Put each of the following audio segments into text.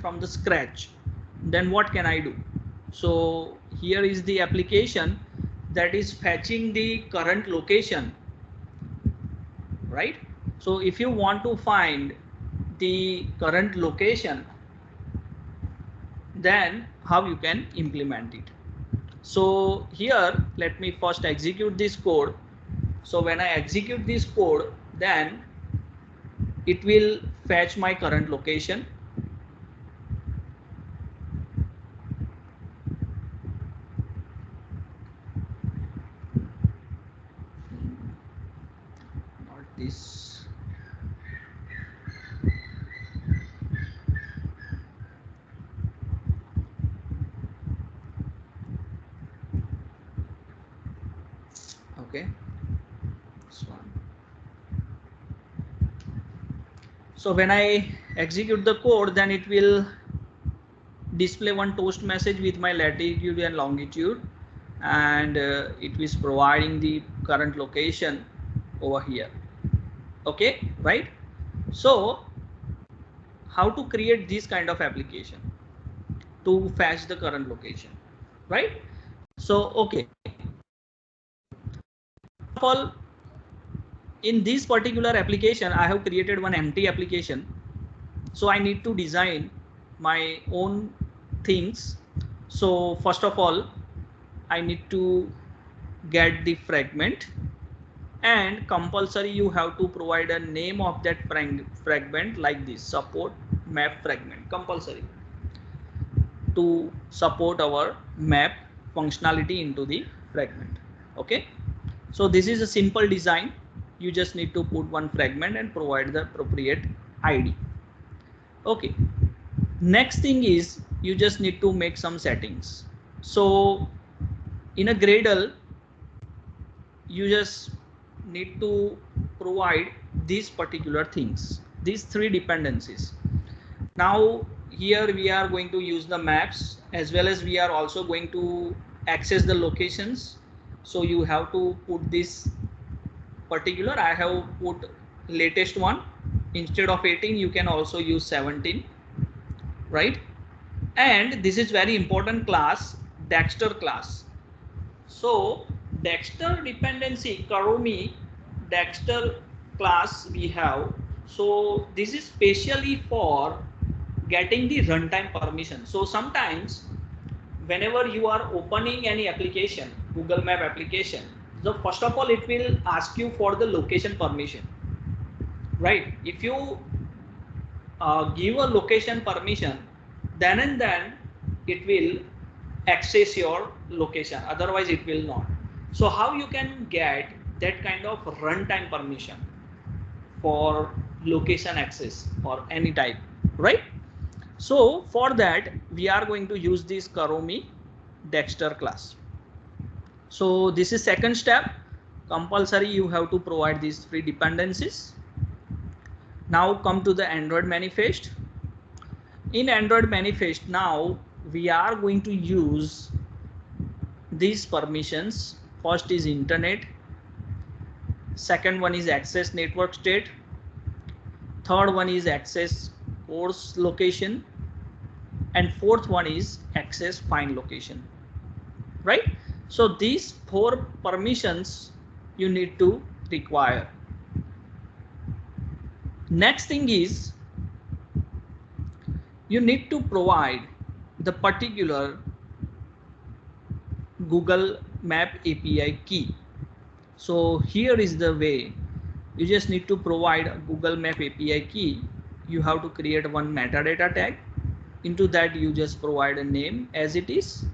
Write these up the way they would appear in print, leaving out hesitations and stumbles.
from the scratch, then what can I do? So here is the application that is fetching the current location, right? So if you want to find the current location, then how you can implement it? So here let me first execute this code. So when I execute this code, then it will fetch my current location. Not this. Okay, this one. So when I execute the code, then it will display one toast message with my latitude and longitude, and it is providing the current location over here. Okay, right? So how to create this kind of application to fetch the current location, right? So okay, all, in this particular application I have created one empty application, so I need to design my own things. So first of all, I need to get the fragment, and compulsory you have to provide a name of that fragment like this, support map fragment, compulsory to support our map functionality into the fragment. Okay, so this is a simple design. You just need to put one fragment and provide the appropriate ID. Okay, next thing is you just need to make some settings. So in a Gradle, you just need to provide these particular things, these three dependencies. Now here we are going to use the maps, as well as we are also going to access the locations. So you have to put this particular, I have put latest one. Instead of 18 you can also use 17, right? And this is very important class, Dexter class. So Dexter dependency, Karumi Dexter class we have. So this is specially for getting the runtime permission. So sometimes whenever you are opening any application, Google Map application, so first of all it will ask you for the location permission, right? If you give a location permission, then and then it will access your location, otherwise it will not. So how you can get that kind of runtime permission for location access or any type, right? So for that we are going to use this Karomi Dexter class. So this is second step, compulsory you have to provide these three dependencies. Now come to the Android manifest. In Android manifest, now we are going to use these permissions. First is internet, second one is access network state, third one is access course location, and fourth one is access find location, right? So these four permissions you need to require. Next thing is you need to provide the particular Google Map API key. So here is the way. You just need to provide a Google Map API key. You have to create one metadata tag. Into that you just provide a name as it is,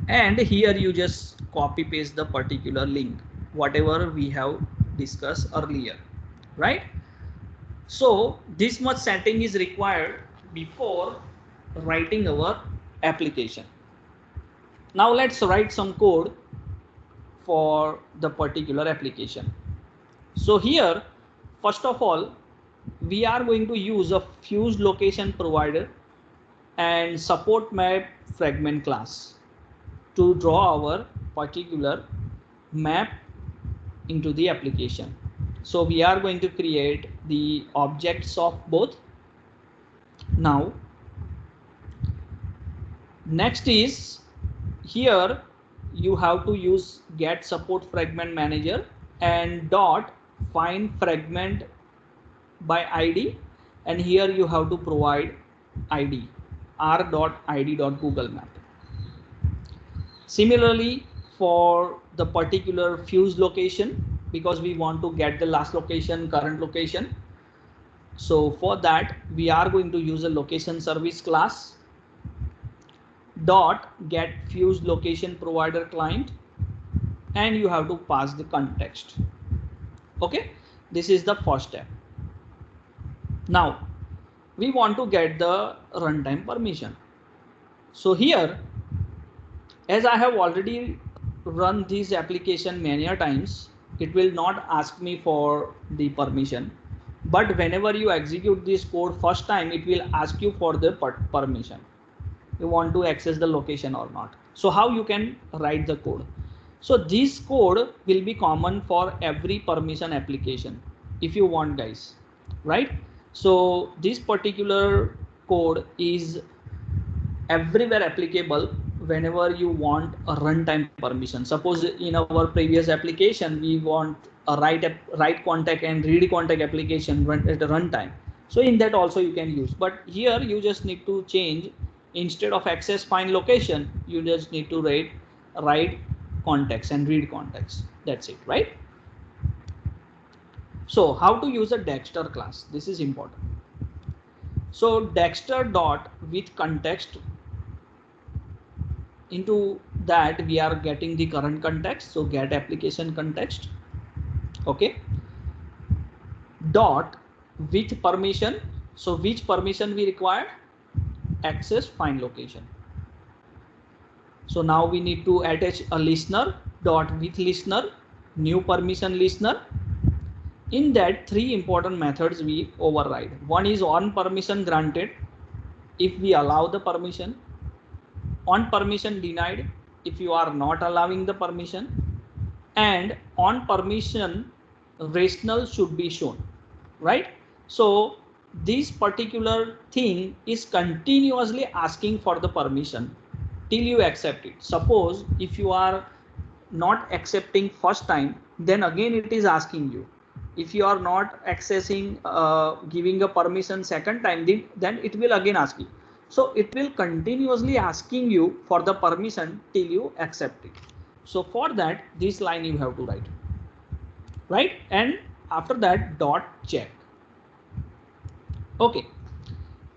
and here you just copy paste the particular link, whatever we have discussed earlier, right? So this much setting is required before writing our application. Now let's write some code for the particular application. So here, first of all, we are going to use a fused location provider and support map fragment class to draw our particular map into the application. So we are going to create the objects of both. Now Next is here you have to use get support fragment manager and dot find fragment by id, and here you have to provide id r.id.google map. Similarly, for the particular fuse location, because we want to get the last location, current location, so for that we are going to use a location service class dot get fuse location provider client, and you have to pass the context. Okay, this is the first step. Now we want to get the runtime permission. So here, as I have already run this application many times, it will not ask me for the permission, but whenever you execute this code first time, it will ask you for the permission. You want to access the location or not. So how you can write the code? So this code will be common for every permission application if you want, guys, right? So this particular code is everywhere applicable whenever you want a runtime permission. Suppose in our previous application we want a write contact and read contact application run at a runtime. So in that also you can use, but here you just need to change, instead of access find location, you just need to write context and read context. That's it, right? So how to use a Dexter class? This is important. So Dexter dot with context, into that we are getting the current context, so get application context. Okay, dot with permission, so which permission we require? Access find location. So now we need to attach a listener dot with listener, new permission listener. In that, three important methods we override. One is on permission granted, if we allow the permission; on permission denied, if you are not allowing the permission; and on permission rational should be shown, right? So this particular thing is continuously asking for the permission till you accept it. Suppose if you are not accepting first time, then again it is asking you. If you are not accessing giving a permission second time, then it will again ask you. So it will continuously asking you for the permission till you accept it. So for that, this line you have to write, right? And after that, dot check. Okay,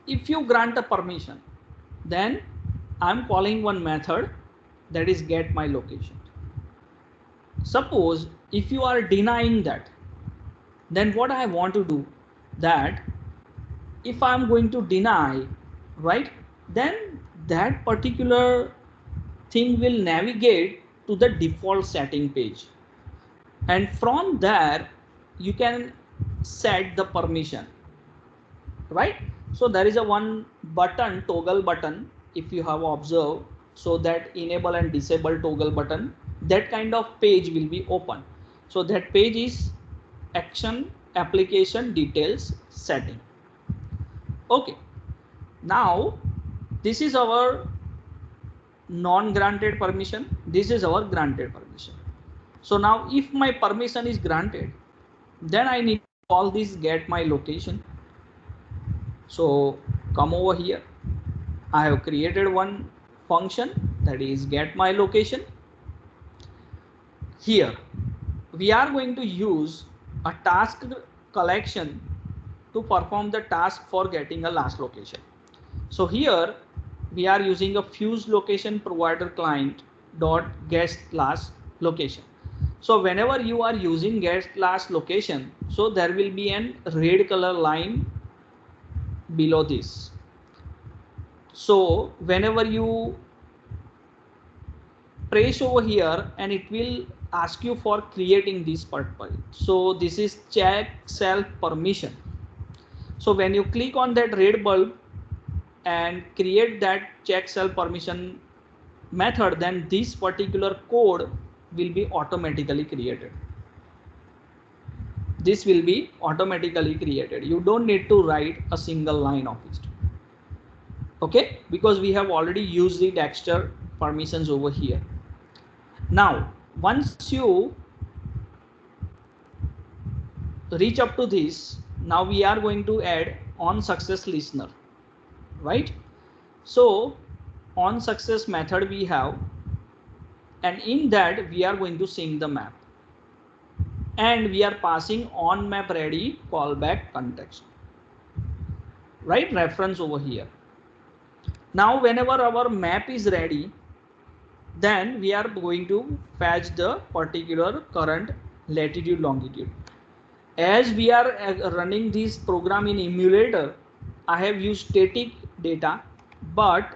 if you grant a permission, then I'm calling one method, that is get my location. Suppose if you are denying that, then what I want to do, that if I'm going to deny, right, then that particular thing will navigate to the default setting page, and from there you can set the permission, right? So there is a one button, toggle button, if you have observed, so that enable and disable toggle button, that kind of page will be open. So that page is action application details setting. Okay, now this is our non-granted permission, this is our granted permission. So now if my permission is granted, then I need to call this get my location. So come over here, I have created one function, that is get my location. Here we are going to use a task collection to perform the task for getting a last location. So here we are using a fuse location provider client dot get last location. So whenever you are using get last location, so there will be an red color line below this. So whenever you press over here, and it will ask you for creating this purple. So this is check self permission. So when you click on that red bulb and create that check self permission method, then this particular code will be automatically created. This will be automatically created. You don't need to write a single line of it. Okay, because we have already used the Dexter permissions over here. Now once you reach up to this, now we are going to add on success listener, right? So on success method we have, and in that we are going to sync the map, and we are passing on map ready callback context, right? Reference over here. Now whenever our map is ready, then we are going to fetch the particular current latitude longitude. As we are running this program in emulator, I have used static data, but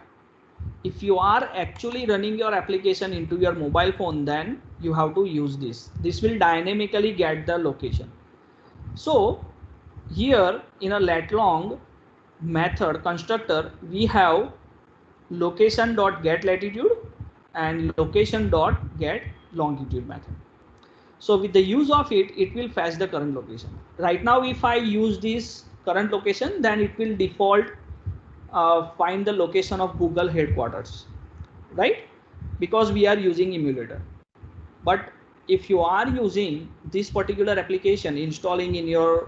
if you are actually running your application into your mobile phone, then you have to use this will dynamically get the location. So here in a lat long method constructor, we have location.getLatitude and location.getLongitude method. So with the use of it, it will fetch the current location. Right now if I use this current location, then it will default find the location of Google headquarters, right? Because we are using emulator. But if you are using this particular application installing in your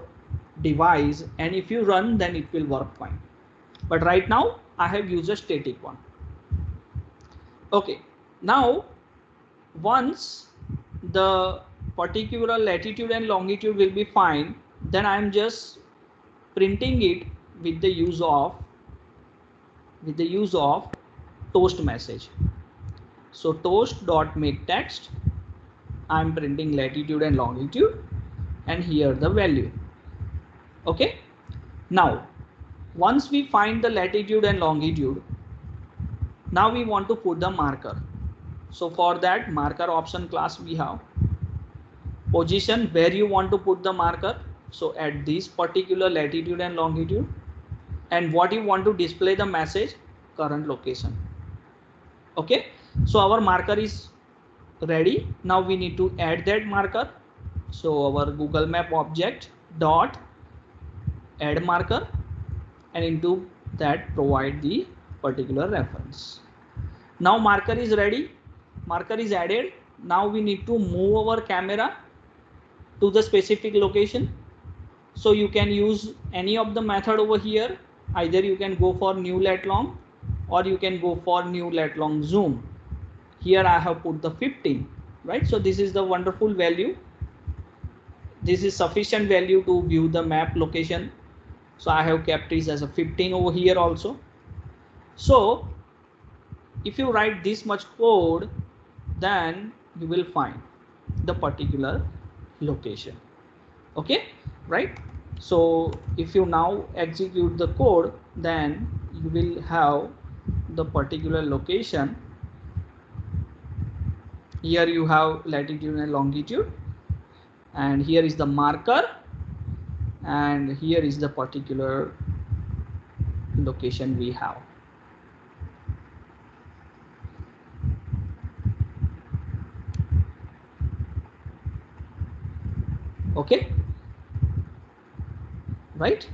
device, and if you run, then it will work fine. But right now I have used a static one. Okay, now once the particular latitude and longitude will be fine, then I am just printing it with the use of toast message. So toast.makeText, I am printing latitude and longitude, and here the value. Okay, now once we find the latitude and longitude, now we want to put the marker. So for that marker option class we have position, where you want to put the marker. So at this particular latitude and longitude, and what you want to display the message, current location. Okay, so our marker is ready. Now we need to add that marker. So our Google Map object dot add marker, and into that provide the particular reference. Now marker is ready, marker is added. Now we need to move our camera to the specific location. So you can use any of the method over here. Either you can go for new lat long, or you can go for new lat long zoom. Here I have put the 15, right? So this is the wonderful value. This is sufficient value to view the map location. So I have kept it as a 15 over here also. So if you write this much code, then you will find the particular location. Okay, right? So if you now execute the code, then you will have the particular location. Here you have latitude and longitude, and here is the marker, and here is the particular location we have. Okay, right?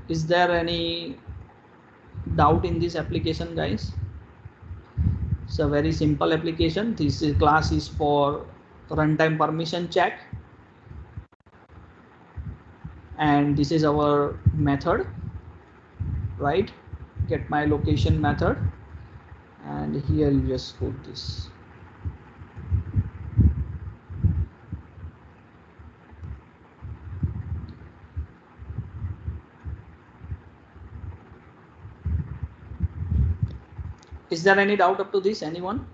Is there any doubt in this application, guys? It's a very simple application. This class is for runtime permission check, and this is our method, right? Get my location method, and here you just put this. Is there any doubt up to this, anyone?